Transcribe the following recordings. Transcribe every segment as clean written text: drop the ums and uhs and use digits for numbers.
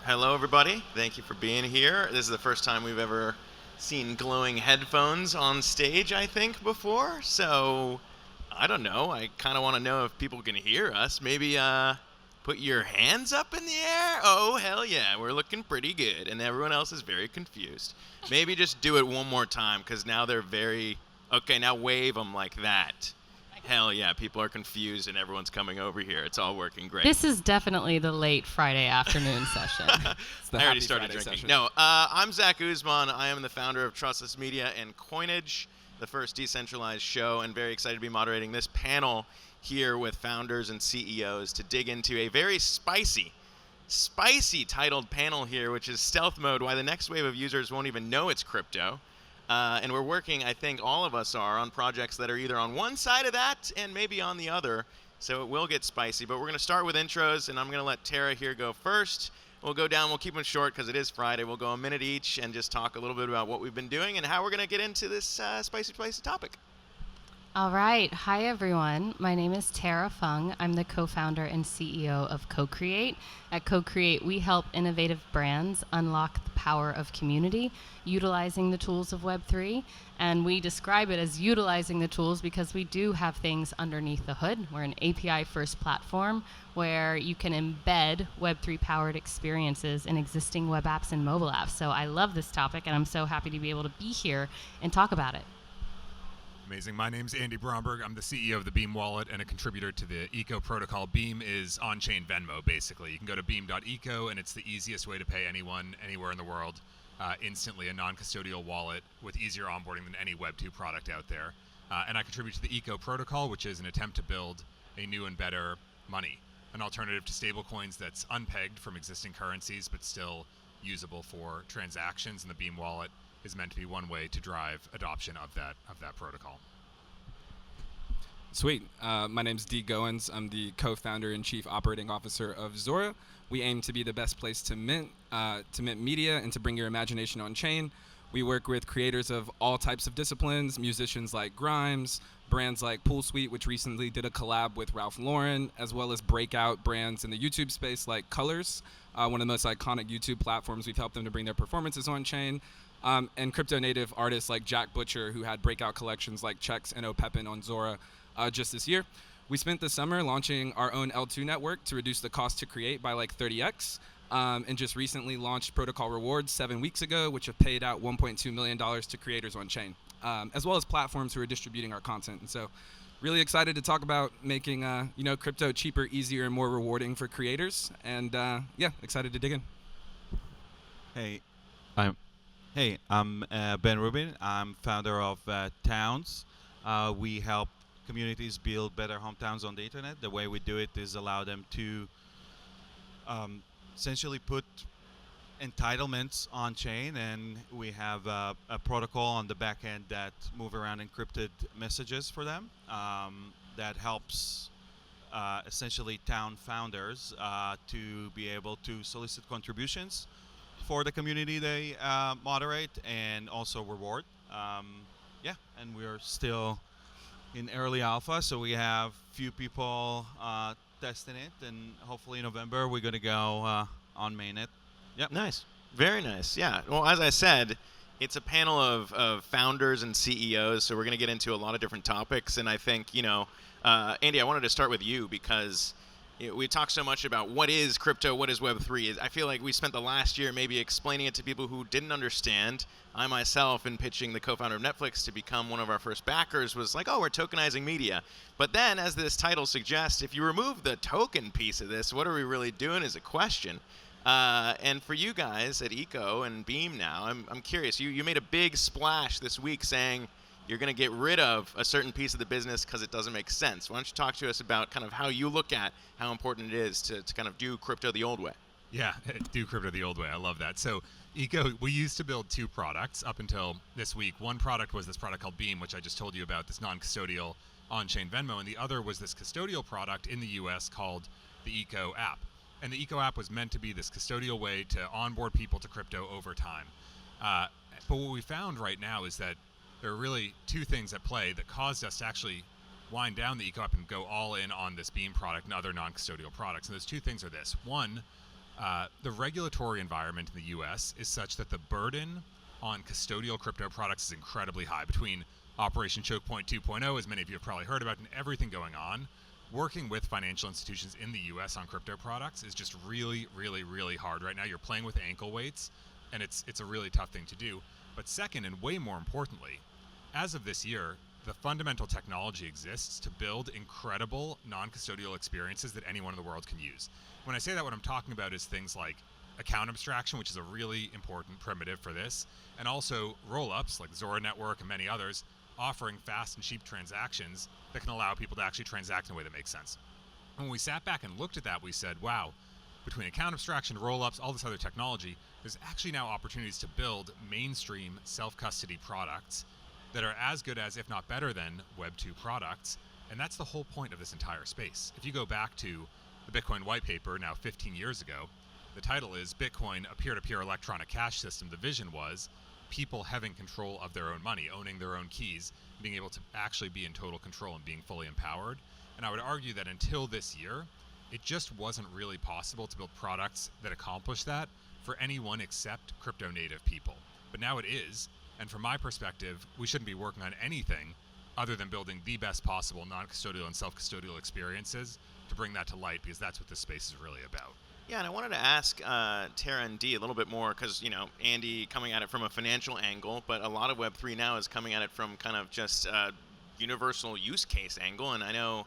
Hello, everybody. Thank you for being here. This is the first time we've ever seen glowing headphones on stage, I think, before. So, I don't know. I kind of want to know if people can hear us. Maybe put your hands up in the air. Oh, hell yeah. We're looking pretty good. And everyone else is very confused. Maybe just do it one more time because now they're very. Okay, now wave them like that. Hell yeah, people are confused and everyone's coming over here. It's all working great. This is definitely the late Friday afternoon session. I already started drinking. Session. No, I'm Zach Guzman. I am the founder of Trustless Media and Coinage, the first decentralized show, and very excited to be moderating this panel here with founders and CEOs to dig into a very spicy titled panel here, which is Stealth Mode, why the next wave of users won't even know it's crypto. And we're working, I think all of us are, on projects that are either on one side of that and maybe on the other. So it will get spicy. But we're going to start with intros, and I'm going to let Tara here go first. We'll go down. We'll keep them short because it is Friday. We'll go a minute each and just talk a little bit about what we've been doing and how we're going to get into this spicy topic. All right. Hi, everyone. My name is Tara Fung. I'm the co-founder and CEO of Co-Create. At Co-Create, we help innovative brands unlock the power of community, utilizing the tools of Web3. And we describe it as utilizing the tools because we do have things underneath the hood. We're an API-first platform where you can embed Web3-powered experiences in existing web apps and mobile apps. So I love this topic, and I'm so happy to be able to be here and talk about it. Amazing. My name's Andy Bromberg. I'm the CEO of the Beam wallet and a contributor to the Eco protocol. Beam is on-chain Venmo, basically. You can go to beam.eco, and it's the easiest way to pay anyone, anywhere in the world, instantly, a non-custodial wallet with easier onboarding than any Web2 product out there. And I contribute to the Eco protocol, which is an attempt to build a new and better money, an alternative to stablecoins that's unpegged from existing currencies, but still usable for transactions, and the Beam wallet is meant to be one way to drive adoption of that protocol. Sweet. My name's Dee Goins. I'm the co-founder and chief operating officer of Zora. We aim to be the best place to mint media and to bring your imagination on chain. We work with creators of all types of disciplines, musicians like Grimes, brands like Pool Suite, which recently did a collab with Ralph Lauren, as well as breakout brands in the YouTube space like Colors, one of the most iconic YouTube platforms. We've helped them to bring their performances on chain. And crypto-native artists like Jack Butcher, who had breakout collections like Chex and O'Peppin on Zora just this year. We spent the summer launching our own L2 network to reduce the cost to create by like 30x, and just recently launched Protocol Rewards 7 weeks ago, which have paid out $1.2 million to creators on chain, as well as platforms who are distributing our content. And so really excited to talk about making crypto cheaper, easier, and more rewarding for creators. And excited to dig in. Hey, I'm Ben Rubin. I'm founder of Towns. We help communities build better hometowns on the internet. The way we do it is allow them to essentially put entitlements on chain, and we have a protocol on the back end that move around encrypted messages for them that helps essentially town founders to be able to solicit contributions for the community they moderate and also reward. And we're still in early alpha, so we have few people testing it, and hopefully in November we're going to go on mainnet. Yep. Nice. Very nice. Yeah. Well, as I said, it's a panel of founders and CEOs, so we're going to get into a lot of different topics. And I think, Andy, I wanted to start with you because we talk so much about what is crypto, what is Web3. I feel like we spent the last year maybe explaining it to people who didn't understand. I myself, in pitching the co-founder of Netflix to become one of our first backers, was like, oh, we're tokenizing media. But then, as this title suggests, if you remove the token piece of this, what are we really doing is a question. And for you guys at Eco and Beam now, I'm curious. You made a big splash this week saying you're going to get rid of a certain piece of the business because it doesn't make sense. Why don't you talk to us about kind of how you look at how important it is to kind of do crypto the old way? Yeah, do crypto the old way. I love that. So Eco, we used to build two products up until this week. One product was this product called Beam, which I just told you about, this non-custodial on-chain Venmo, and the other was this custodial product in the US called the Eco app. And the Eco app was meant to be this custodial way to onboard people to crypto over time. But what we found right now is that there are really two things at play that caused us to actually wind down the Eco app and go all in on this Beam product and other non-custodial products. And those two things are this. One, The regulatory environment in the US is such that the burden on custodial crypto products is incredibly high. Between Operation Choke Point 2.0, as many of you have probably heard about, and everything going on, working with financial institutions in the US on crypto products is just really, really, really hard. Right now you're playing with ankle weights, and it's a really tough thing to do. But second, and way more importantly, as of this year, the fundamental technology exists to build incredible non-custodial experiences that anyone in the world can use. When I say that, what I'm talking about is things like account abstraction, which is a really important primitive for this, and also roll-ups like Zora Network and many others offering fast and cheap transactions that can allow people to actually transact in a way that makes sense. And when we sat back and looked at that, we said, wow, between account abstraction, roll-ups, all this other technology, there's actually now opportunities to build mainstream self-custody products that are as good as, if not better than, Web 2 products. And that's the whole point of this entire space. If you go back to the Bitcoin white paper now 15 years ago, the title is Bitcoin, a peer-to-peer electronic cash system. The vision was people having control of their own money, owning their own keys, being able to actually be in total control and being fully empowered. And I would argue that until this year, it just wasn't really possible to build products that accomplish that for anyone except crypto native people. But now it is, and from my perspective, we shouldn't be working on anything other than building the best possible non-custodial and self-custodial experiences to bring that to light, because that's what this space is really about. Yeah, and I wanted to ask Tara and Dee a little bit more, because, Andy coming at it from a financial angle, but a lot of Web3 now is coming at it from kind of just a universal use case angle. And I know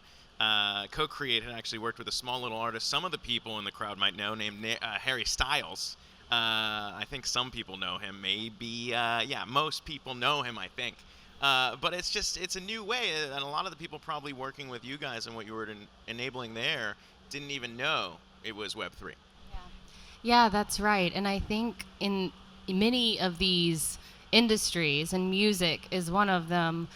Co-Create had actually worked with a small little artist some of the people in the crowd might know, named Harry Styles. I think some people know him, maybe. Most people know him, I think. But it's a new way, and a lot of the people probably working with you guys and what you were enabling there didn't even know it was Web3. Yeah, that's right. And I think in many of these industries, and music is one of them,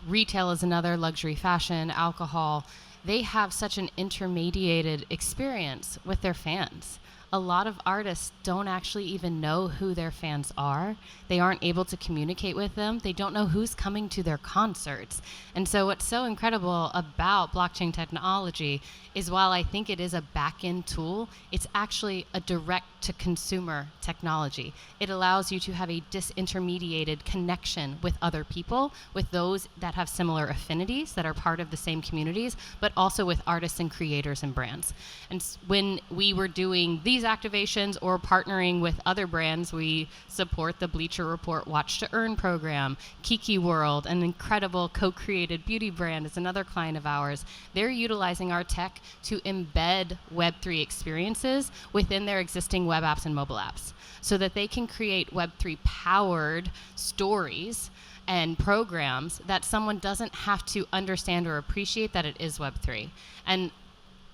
retail is another, luxury fashion, alcohol, they have such an intermediated experience with their fans. A lot of artists don't actually even know who their fans are. They aren't able to communicate with them. They don't know who's coming to their concerts. And so what's so incredible about blockchain technology is, while I think it is a back-end tool, it's actually a direct-to-consumer technology. It allows you to have a disintermediated connection with other people, with those that have similar affinities, that are part of the same communities, but also with artists and creators and brands. And when we were doing these activations or partnering with other brands, we support the Bleacher Report Watch to Earn program. Kiki World, an incredible co-created beauty brand, is another client of ours. They're utilizing our tech to embed Web3 experiences within their existing web apps and mobile apps, so that they can create Web3 powered stories and programs that someone doesn't have to understand or appreciate that it is Web3. And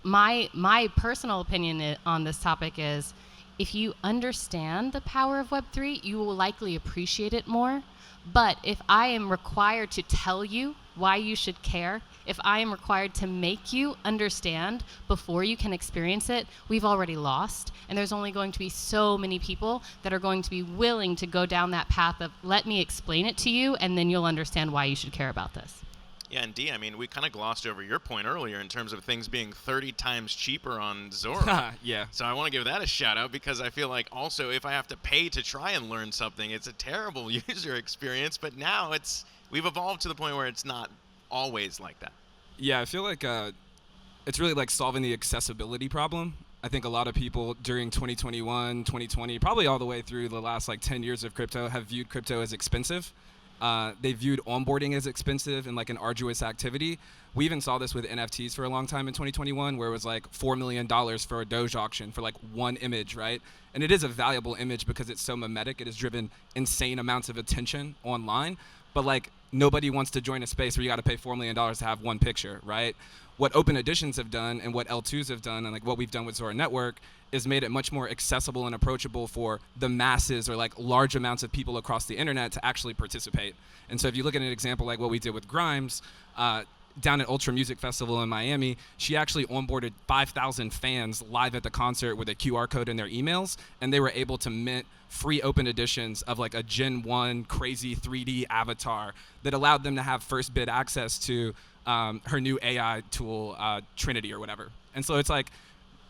my personal opinion on this topic is, if you understand the power of Web3, you will likely appreciate it more. But if I am required to tell you why you should care, if I am required to make you understand before you can experience it, we've already lost. And there's only going to be so many people that are going to be willing to go down that path of, let me explain it to you, and then you'll understand why you should care about this. Yeah, and Dee, I mean, we kind of glossed over your point earlier in terms of things being 30 times cheaper on Zora. Yeah. So I want to give that a shout out, because I feel like also if I have to pay to try and learn something, it's a terrible user experience. But now we've evolved to the point where it's not always like that. Yeah, I feel like it's really like solving the accessibility problem. I think a lot of people during 2021, 2020, probably all the way through the last 10 years of crypto, have viewed crypto as expensive. They viewed onboarding as expensive and like an arduous activity. We even saw this with NFTs for a long time in 2021, where it was like $4 million for a Doge auction for like one image, right? And it is a valuable image because it's so mimetic. It has driven insane amounts of attention online. But like, nobody wants to join a space where you got to pay $4 million to have one picture, right? What Open Editions have done and what L2s have done, and like what we've done with Zora Network, is made it much more accessible and approachable for the masses, or like large amounts of people across the internet, to actually participate. And so if you look at an example like what we did with Grimes, down at Ultra Music Festival in Miami, she actually onboarded 5,000 fans live at the concert with a QR code in their emails, and they were able to mint free open editions of like a Gen 1 crazy 3D avatar that allowed them to have first bid access to her new AI tool, Trinity or whatever. And so it's like,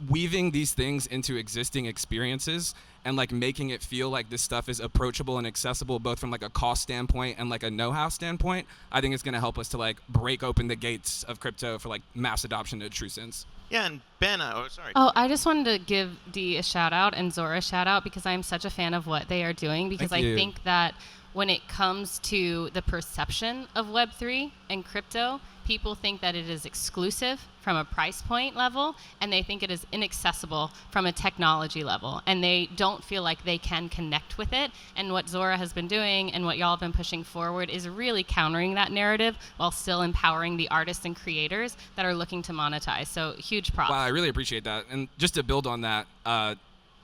weaving these things into existing experiences and like making it feel like this stuff is approachable and accessible both from like a cost standpoint and like a know-how standpoint, I think it's going to help us to like break open the gates of crypto for like mass adoption to a true sense. Yeah, and Ben, sorry. Oh, I just wanted to give Dee a shout out and Zora a shout out because I'm such a fan of what they are doing, because Thank I you. think that when it comes to the perception of Web3 and crypto, people think that it is exclusive from a price point level, and they think it is inaccessible from a technology level, and they don't feel like they can connect with it. And what Zora has been doing and what y'all have been pushing forward is really countering that narrative while still empowering the artists and creators that are looking to monetize. So huge props. Wow, I really appreciate that. And just to build on that,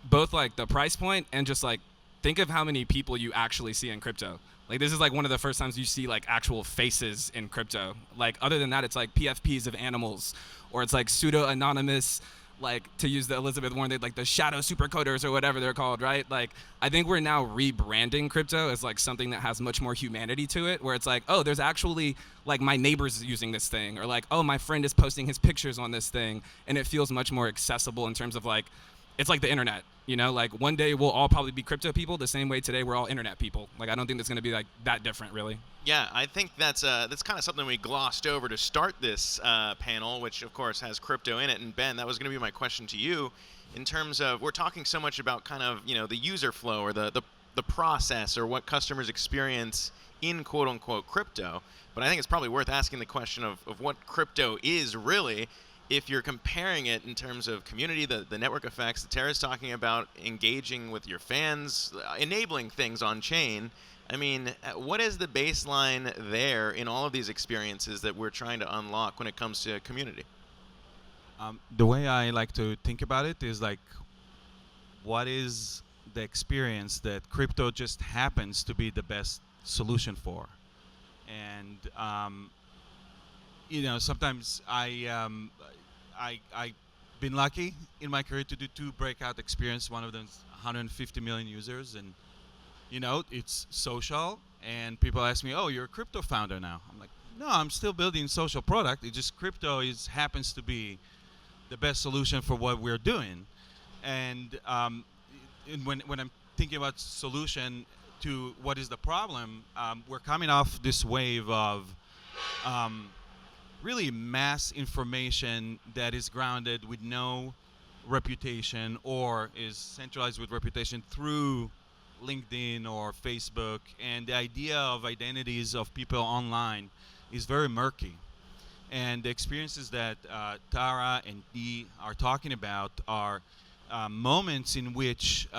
both like the price point and just like think of how many people you actually see in crypto. Like this is like one of the first times you see like actual faces in crypto. Like other than that, it's like PFPs of animals, or it's like pseudo anonymous, like to use the Elizabeth Warren, like the shadow supercoders or whatever they're called, right? Like I think we're now rebranding crypto as like something that has much more humanity to it, where it's like, oh, there's actually like my neighbor's using this thing, or like, oh, my friend is posting his pictures on this thing, and it feels much more accessible in terms of like, it's like the internet, you know, like one day we'll all probably be crypto people the same way today we're all internet people. Like I don't think it's going to be like that different really. Yeah, I think that's kind of something we glossed over to start this panel, which of course has crypto in it. And Ben, that was going to be my question to you, in terms of we're talking so much about kind of the user flow or the process or what customers experience in quote unquote crypto. But I think it's probably worth asking the question of what crypto is really. If you're comparing it in terms of community, the network effects that Tara's talking about, engaging with your fans, enabling things on chain, I mean, what is the baseline there in all of these experiences that we're trying to unlock when it comes to community? The way I like to think about it is like, what is the experience that crypto just happens to be the best solution for? And sometimes I've been lucky in my career to do 2 breakout experiences. One of them is 150 million users, and it's social. And people ask me, "Oh, you're a crypto founder now?" I'm like, "No, I'm still building social product. It just crypto happens to be the best solution for what we're doing." And when I'm thinking about solution to what is the problem, we're coming off this wave of really mass information that is grounded with no reputation, or is centralized with reputation through LinkedIn or Facebook. And the idea of identities of people online is very murky. And the experiences that Tara and Dee are talking about are moments in which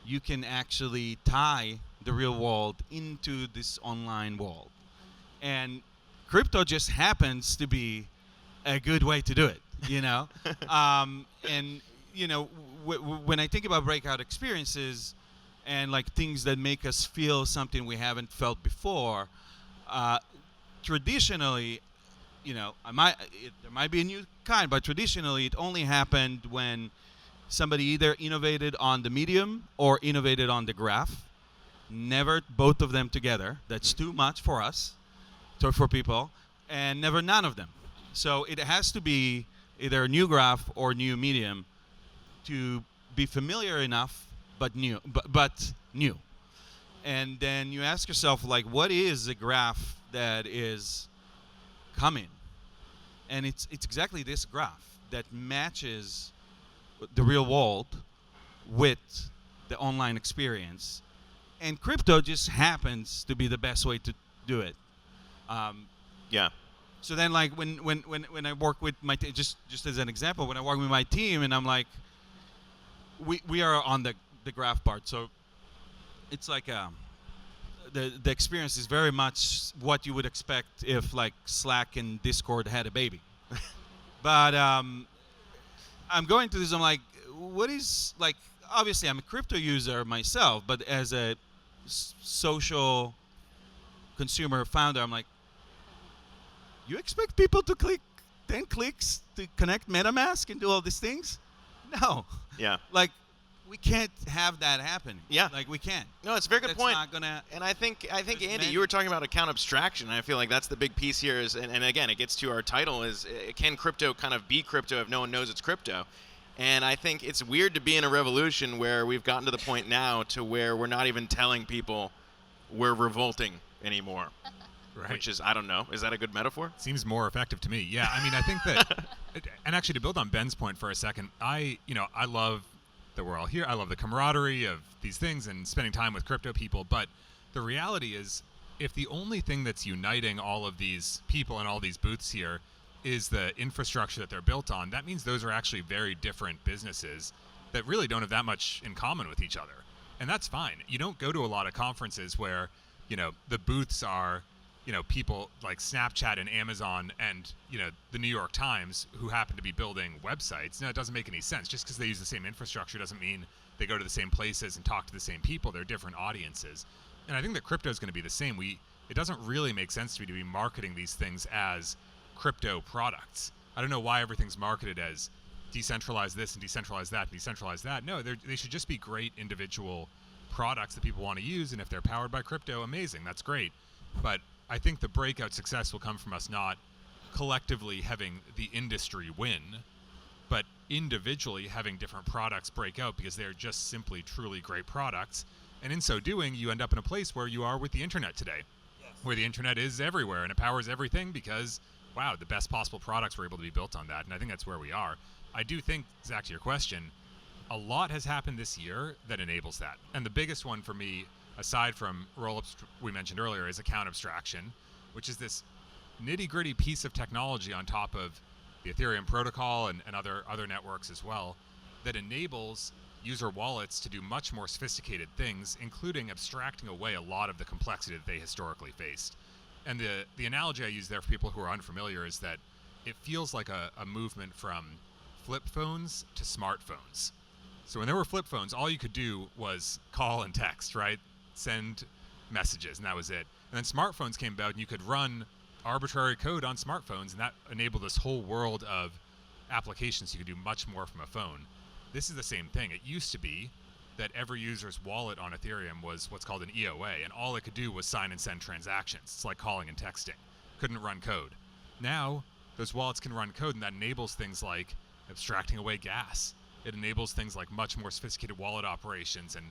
you can actually tie the real world into this online world. And crypto just happens to be a good way to do it, when I think about breakout experiences and like things that make us feel something we haven't felt before, traditionally, there might be a new kind, but traditionally it only happened when somebody either innovated on the medium or innovated on the graph. Never both of them together. That's too much for us. For people, and never none of them. So it has to be either a new graph or new medium to be familiar enough, but new. But new. And then you ask yourself, like, what is a graph that is coming? And it's exactly this graph that matches the real world with the online experience. And crypto just happens to be the best way to do it. Yeah. So then, like when I work with my just as an example, when I work with my team, and I'm like, we are on the graph part, so it's like the experience is very much what you would expect if like Slack and Discord had a baby. But I'm going to this. I'm like, what is like? Obviously, I'm a crypto user myself, but as a social consumer founder, I'm like, you expect people to click 10 clicks to connect MetaMask and do all these things? No. Yeah. Like, we can't have that happen. Yeah. Like, we can't. No, it's a very good point. Not gonna. And I think Andy, you were talking about account abstraction. And I feel like that's the big piece here. And again, it gets to our title: is can crypto kind of be crypto if no one knows it's crypto? And I think it's weird to be in a revolution where we've gotten to the point now to where we're not even telling people we're revolting anymore. Right. Which is, I don't know, is that a good metaphor? Seems more effective to me. Yeah, I mean, I think that, and actually to build on Ben's point for a second, I love that we're all here. I love the camaraderie of these things and spending time with crypto people. But the reality is, if the only thing that's uniting all of these people and all these booths here is the infrastructure that they're built on, that means those are actually very different businesses that really don't have that much in common with each other. And that's fine. You don't go to a lot of conferences where, the booths are, people like Snapchat and Amazon and, the New York Times who happen to be building websites. No, it doesn't make any sense. Just because they use the same infrastructure doesn't mean they go to the same places and talk to the same people. They're different audiences. And I think that crypto is going to be the same. It doesn't really make sense to me to be marketing these things as crypto products. I don't know why everything's marketed as decentralize this and decentralize that and decentralize that. No, they should just be great individual products that people want to use. And if they're powered by crypto, amazing. That's great. But I think the breakout success will come from us not collectively having the industry win, but individually having different products break out because they're just simply truly great products. And in so doing, you end up in a place where you are with the internet today, where the internet is everywhere and it powers everything because, wow, the best possible products were able to be built on that. And I think that's where we are. I do think, Zach, to your question, a lot has happened this year that enables that. And the biggest one for me, aside from rollups we mentioned earlier, is account abstraction, which is this nitty-gritty piece of technology on top of the Ethereum protocol and other networks as well that enables user wallets to do much more sophisticated things, including abstracting away a lot of the complexity that they historically faced. And the analogy I use there for people who are unfamiliar is that it feels like a movement from flip phones to smartphones. So when there were flip phones, all you could do was call and text, right? Send messages, and that was it. And then smartphones came about, and you could run arbitrary code on smartphones, and that enabled this whole world of applications. You could do much more from a phone. This is the same thing. It used to be that every user's wallet on Ethereum was what's called an EOA, and all it could do was sign and send transactions. It's like calling and texting. Couldn't run code. Now, those wallets can run code, and that enables things like abstracting away gas. It enables things like much more sophisticated wallet operations and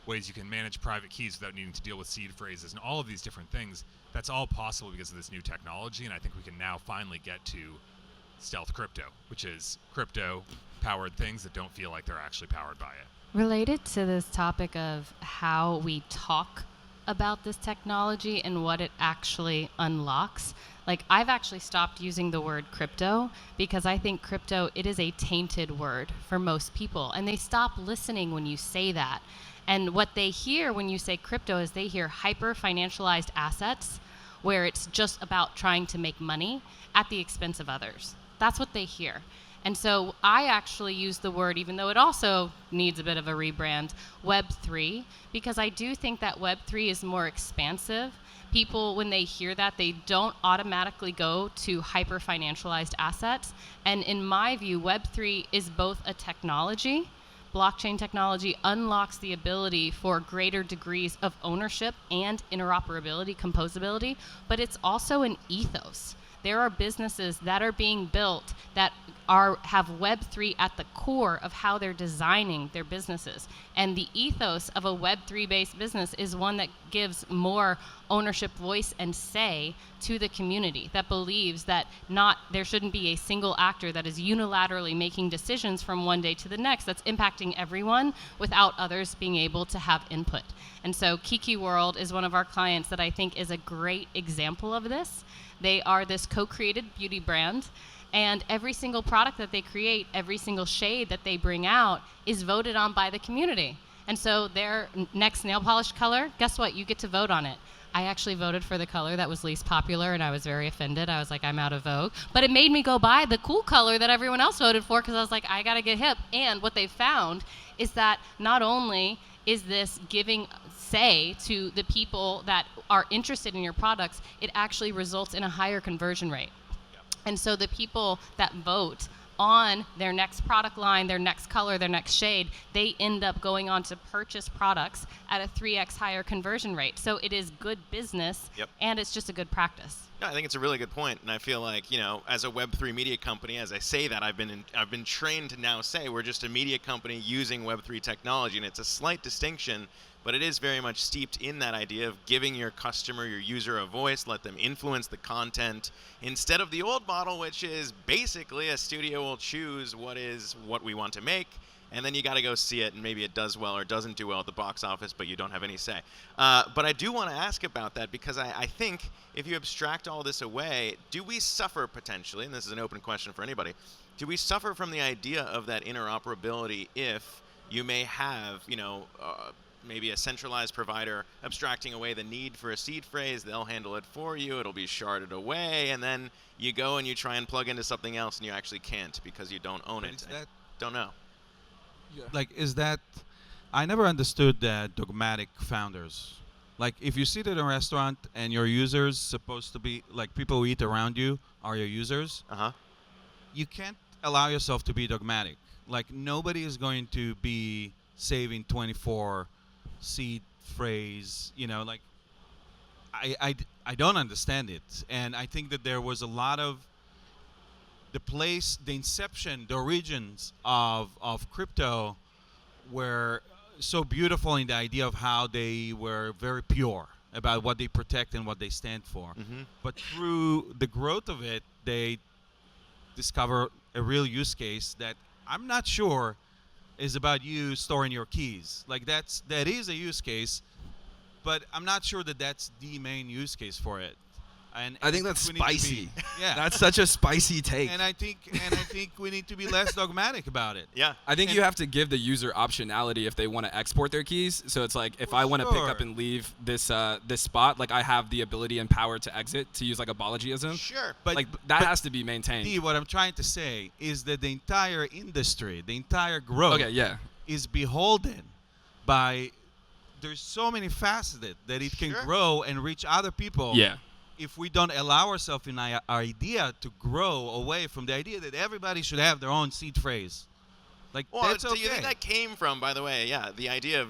ways you can manage private keys without needing to deal with seed phrases and all of these different things. That's all possible because of this new technology, and I think we can now finally get to stealth crypto, which is crypto-powered things that don't feel like they're actually powered by it. Related to this topic of how we talk about this technology and what it actually unlocks, like I've actually stopped using the word crypto because I think crypto, it is a tainted word for most people, and they stop listening when you say that. And what they hear when you say crypto is they hear hyper financialized assets where it's just about trying to make money at the expense of others. That's what they hear. And so I actually use the word, even though it also needs a bit of a rebrand, Web3, because I do think that Web3 is more expansive. People, when they hear that, they don't automatically go to hyper financialized assets. And in my view, Web3 is both a technology. Blockchain technology unlocks the ability for greater degrees of ownership and interoperability, composability, but it's also an ethos. There are businesses that are being built that have Web3 at the core of how they're designing their businesses. And the ethos of a Web3-based business is one that gives more ownership, voice, and say to the community, that believes that there shouldn't be a single actor that is unilaterally making decisions from one day to the next that's impacting everyone without others being able to have input. And so Kiki World is one of our clients that I think is a great example of this. They are this co-created beauty brand, and every single product that they create, every single shade that they bring out is voted on by the community. And so their next nail polish color, guess what? You get to vote on it. I actually voted for the color that was least popular, and I was very offended. I was like, I'm out of vogue. But it made me go buy the cool color that everyone else voted for because I was like, I got to get hip. And what they found is that not only is this giving say to the people that are interested in your products, it actually results in a higher conversion rate. And so the people that vote on their next product line, their next color, their next shade, they end up going on to purchase products at a 3x higher conversion rate. So it is good business, and it's just a good practice. No, I think it's a really good point, and I feel like, as a Web3 media company, as I say that, I've been trained to now say we're just a media company using Web3 technology, and it's a slight distinction, but it is very much steeped in that idea of giving your customer, your user, a voice, let them influence the content, instead of the old model, which is basically a studio will choose what we want to make, and then you got to go see it, and maybe it does well or doesn't do well at the box office, but you don't have any say. But I do want to ask about that, because I think if you abstract all this away, do we suffer potentially, and this is an open question for anybody, do we suffer from the idea of that interoperability if you may have, maybe a centralized provider abstracting away the need for a seed phrase, they'll handle it for you, it'll be sharded away, and then you go and you try and plug into something else and you actually can't because you don't own it. Don't know. Like, is that... I never understood that dogmatic founders. Like, if you sit at a restaurant and your users supposed to be, like, people who eat around you are your users, you can't allow yourself to be dogmatic. Like, nobody is going to be saving 24 seed phrase, like, I don't understand it. And I think that there was a lot of the inception, the origins of crypto were so beautiful in the idea of how they were very pure about what they protect and what they stand for. But through the growth of it, they discover a real use case that I'm not sure is about you storing your keys. Like, that is a use case, but I'm not sure that that's the main use case for it. And I think that's spicy. Yeah, that's such a spicy take. And I think we need to be less dogmatic about it. Yeah, I think you have to give the user optionality if they want to export their keys. So it's like, if I want to pick up and leave this this spot, like, I have the ability and power to exit, to use like a bologism. Sure, but that has to be maintained. What I'm trying to say is that the entire industry, the entire growth, is beholden by. There's so many faceted that it can grow and reach other people. Yeah. If we don't allow ourselves in our idea to grow away from the idea that everybody should have their own seed phrase. Like, that's okay. Do you think that came from, by the way, the idea of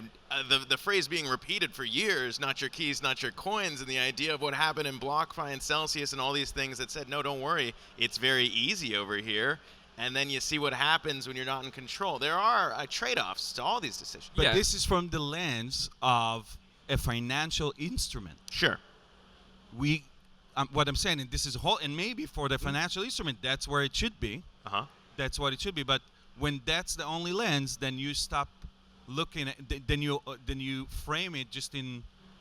the phrase being repeated for years, not your keys, not your coins, and the idea of what happened in BlockFi and Celsius and all these things that said, no, don't worry, it's very easy over here. And then you see what happens when you're not in control. There are trade-offs to all these decisions. But this is from the lens of a financial instrument. Sure. What I'm saying, and this is and maybe for the financial instrument, that's where it should be. That's what it should be. But when that's the only lens, then you stop looking at. Then you frame it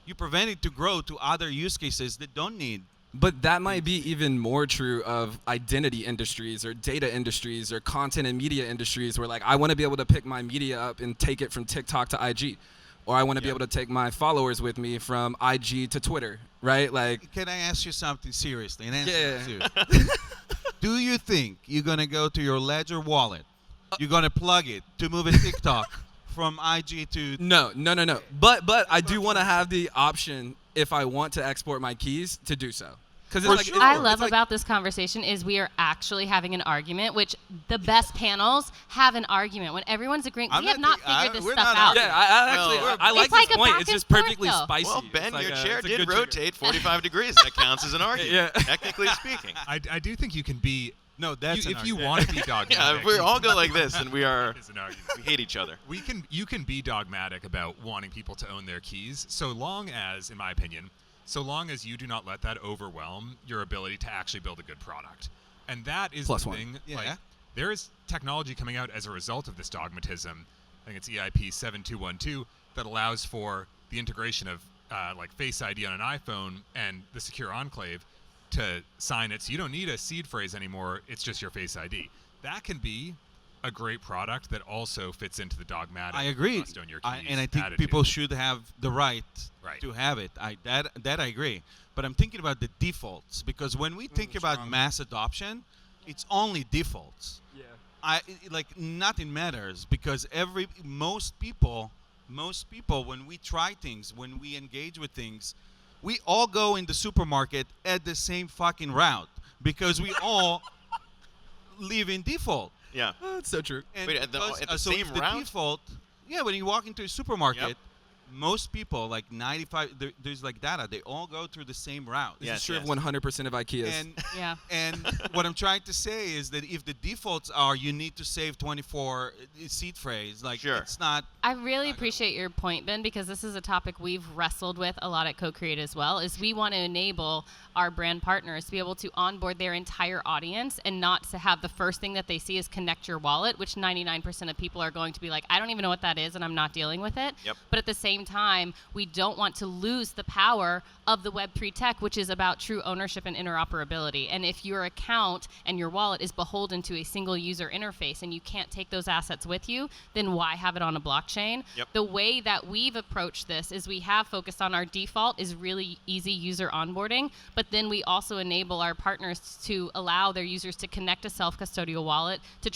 you prevent it to grow to other use cases that don't need. But that might be even more true of identity industries or data industries or content and media industries, where, like, I want to be able to pick my media up and take it from TikTok to IG. Or I want to be able to take my followers with me from IG to Twitter, right? Like, can I ask you something seriously? Do you think you're going to go to your Ledger wallet, you're going to plug it to move a TikTok from IG to... No. But I do want to have the option, if I want to export my keys, to do so. I love about this conversation is we are actually having an argument, which the best panels have an argument. When everyone's agreeing, we have not figured this stuff out. Yeah, I like this point. It's just perfectly spicy. Well, Ben, your chair did rotate 45 degrees. That counts as an argument, technically speaking. I do think you can be... No, that's if you want to be dogmatic. If we all go like this, and we hate each other. You can be dogmatic about wanting people to own their keys, so long as, in my opinion, you do not let that overwhelm your ability to actually build a good product. And that is the thing. Like, there is technology coming out as a result of this dogmatism. I think it's EIP 7212 that allows for the integration of like Face ID on an iPhone and the secure enclave to sign it. So you don't need a seed phrase anymore. It's just your Face ID. That can be a great product that also fits into the dogmatic. I agree. Must own your keys And I think attitude. people should have the right to have it. That I agree. But I'm thinking about the defaults, because when we think about mass adoption, it's only defaults. Yeah. Nothing matters, because most people, when we try things, when we engage with things, we all go in the supermarket at the same fucking route, because we all live in default. Yeah. Oh, that's so true. And Wait, at the so same if the route? default, when you walk into a supermarket, Yep. most people, like 95, there's like data, they all go through the same route. This Yes, is true yes. of 100% of IKEAs. And Yeah. and what I'm trying to say is that if the defaults are you need to save 24 seed phrase, like Sure. it's not. I really Not gonna appreciate your point, Ben, because this is a topic we've wrestled with a lot at Co-Create as well, is we want to enable our brand partners to be able to onboard their entire audience and not to have the first thing that they see is connect your wallet, which 99% of people are going to be like, I don't even know what that is and I'm not dealing with it. Yep. But at the same time, we don't want to lose the power of the Web3 tech, which is about true ownership and interoperability. And if your account and your wallet is beholden to a single user interface and you can't take those assets with you, then why have it on a blockchain? Yep. The way that we've approached this is we have focused on our default is really easy user onboarding, but then we also enable our partners to allow their users to connect a self-custodial wallet to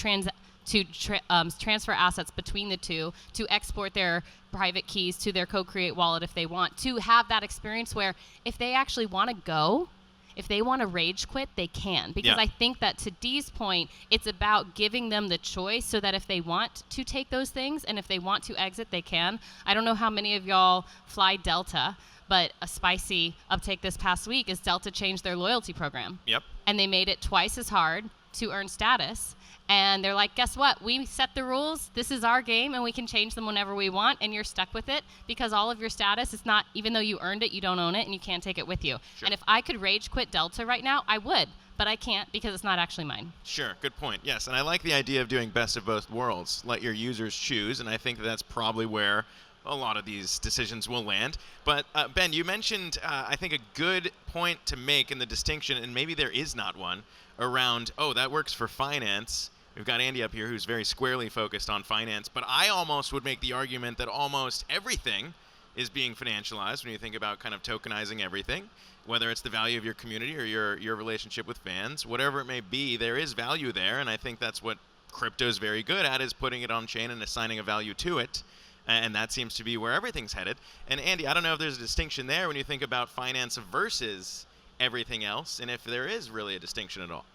transfer assets between the two, to export their private keys to their Co-Create wallet if they want, to have that experience where if they actually want to go, if they want to rage quit, they can. Because Yeah. I think that to Dee's point, it's about giving them the choice so that if they want to take those things and if they want to exit, they can. I don't know how many of y'all fly Delta, but a spicy uptake this past week is Delta changed their loyalty program. Yep. And they made it twice as hard to earn status. And they're like, guess what? We set the rules. This is our game, and we can change them whenever we want, and you're stuck with it because all of your status is not, even though you earned it, you don't own it, and you can't take it with you. Sure. And if I could rage quit Delta right now, I would, but I can't because it's not actually mine. Sure, good point. Yes, and I like the idea of doing best of both worlds. Let your users choose, and I think that's probably where a lot of these decisions will land. But Ben, you mentioned, I think, a good point to make in the distinction, and maybe there is not one, around, oh, that works for finance. We've got Andy up here who's very squarely focused on finance, but I almost would make the argument that almost everything is being financialized when you think about kind of tokenizing everything, whether it's the value of your community or your relationship with fans, whatever it may be, there is value there, and I think that's what crypto is very good at, is putting it on chain and assigning a value to it, and that seems to be where everything's headed. And Andy, I don't know if there's a distinction there when you think about finance versus everything else, and if there is really a distinction at all.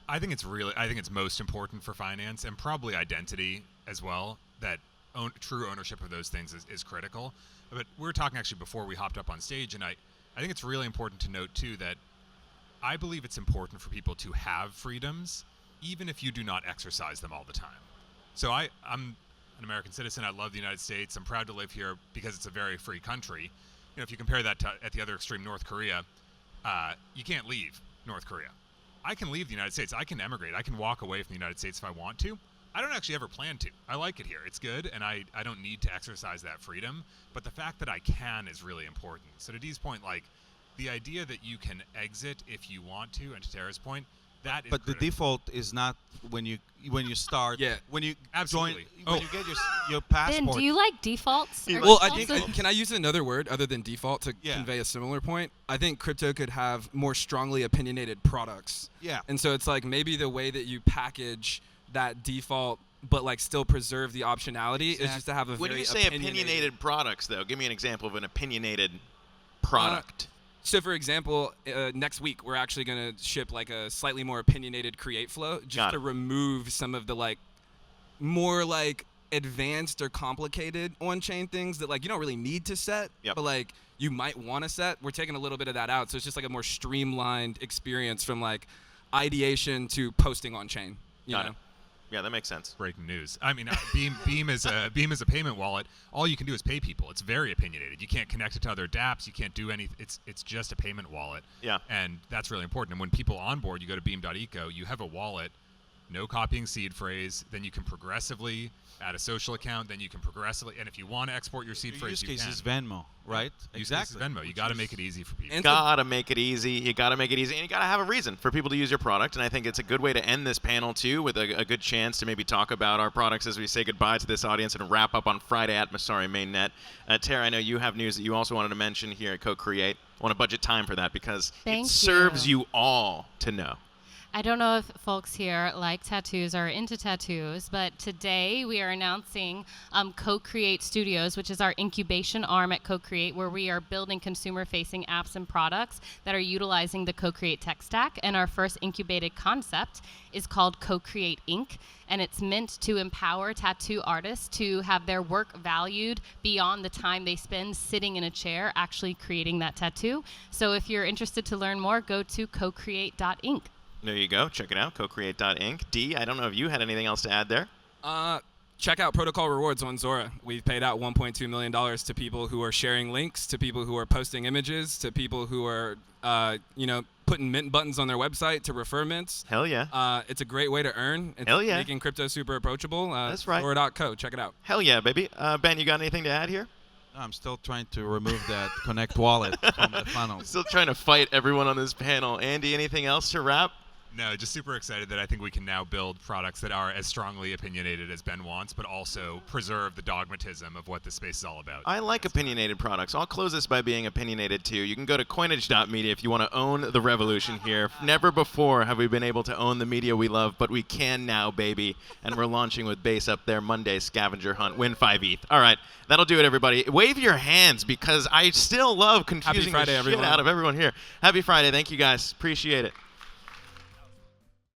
I think it's most important for finance and probably identity as well, that true ownership of those things is critical. But we were talking actually before we hopped up on stage, and I think it's really important to note too that I believe it's important for people to have freedoms even if you do not exercise them all the time. So I'm an American citizen. I love the United States. I'm proud to live here because it's a very free country. You know, if you compare that to at the other extreme, North Korea, you can't leave North Korea. I can leave the United States. I can emigrate. I can walk away from the United States if I want to. I don't actually ever plan to. I like it here. It's good, and I don't need to exercise that freedom. But the fact that I can is really important. So to Dee's point, like, the idea that you can exit if you want to, and to Tara's point, that is But the critical. default is not when you start. Yeah. When you Absolutely. When Oh. you get your Ben, passport. do you like defaults? Or Well, I defaults? think, can I use another word other than default to Yeah. convey a similar point? I think crypto could have more strongly opinionated products. Yeah. And so it's like maybe the way that you package that default, but like still preserve the optionality, is just to have a When very you say opinionated products, though, give me an example of an opinionated product. So, for example, next week we're actually going to ship like a slightly more opinionated create flow, Got just to it. remove some of the like more like advanced or complicated on-chain things that like you don't really need to set, Yep. but like you might want to set. We're taking a little bit of that out, so it's just like a more streamlined experience from like ideation to posting on-chain. You Got know? it. Yeah, that makes sense. Breaking news. I mean, Beam is a payment wallet. All you can do is pay people. It's very opinionated. You can't connect it to other dApps. You can't do anything. It's just a payment wallet. Yeah. And that's really important. And when people onboard, you go to beam.eco, you have a wallet, no copying seed phrase. Then you can progressively add a social account. Then you can progressively, and if you want to export your seed Your phrase, use you case can. is Venmo, right? Use case is Venmo. You Which got to is- make it easy for people. And Gotta make it easy. You gotta make it easy, and you gotta have a reason for people to use your product. And I think it's a good way to end this panel too, with a good chance to maybe talk about our products as we say goodbye to this audience and wrap up on Friday at Masari Mainnet. Tara, I know you have news that you also wanted to mention here at Co-Create. I want to budget time for that because Thank it serves you. you all to know. I don't know if folks here like tattoos or are into tattoos, but today we are announcing Co-Create Studios, which is our incubation arm at Co-Create, where we are building consumer-facing apps and products that are utilizing the Co-Create tech stack. And our first incubated concept is called Co-Create Inc., and it's meant to empower tattoo artists to have their work valued beyond the time they spend sitting in a chair actually creating that tattoo. So if you're interested to learn more, go to cocreate.inc. There you go. Check it out, cocreate.inc. D, I don't know if you had anything else to add there. Check out Protocol Rewards on Zora. We've paid out $1.2 million to people who are sharing links, to people who are posting images, to people who are, putting mint buttons on their website to refer mints. Hell yeah. It's a great way to earn. It's Hell yeah. making crypto super approachable. That's right. Zora.co. Check it out. Hell yeah, baby. Ben, you got anything to add here? I'm still trying to remove that Connect wallet from the funnel. Still trying to fight everyone on this panel. Andy, anything else to wrap? No, just super excited that I think we can now build products that are as strongly opinionated as Ben wants, but also preserve the dogmatism of what this space is all about. I like opinionated products. I'll close this by being opinionated too. You can go to coinage.media if you want to own the revolution here. Never before have we been able to own the media we love, but we can now, baby. And we're launching with base up there Monday, scavenger hunt, win 5 ETH. All right, that'll do it, everybody. Wave your hands because I still love confusing Friday, the shit everyone. out of everyone here. Happy Friday. Thank you, guys. Appreciate it.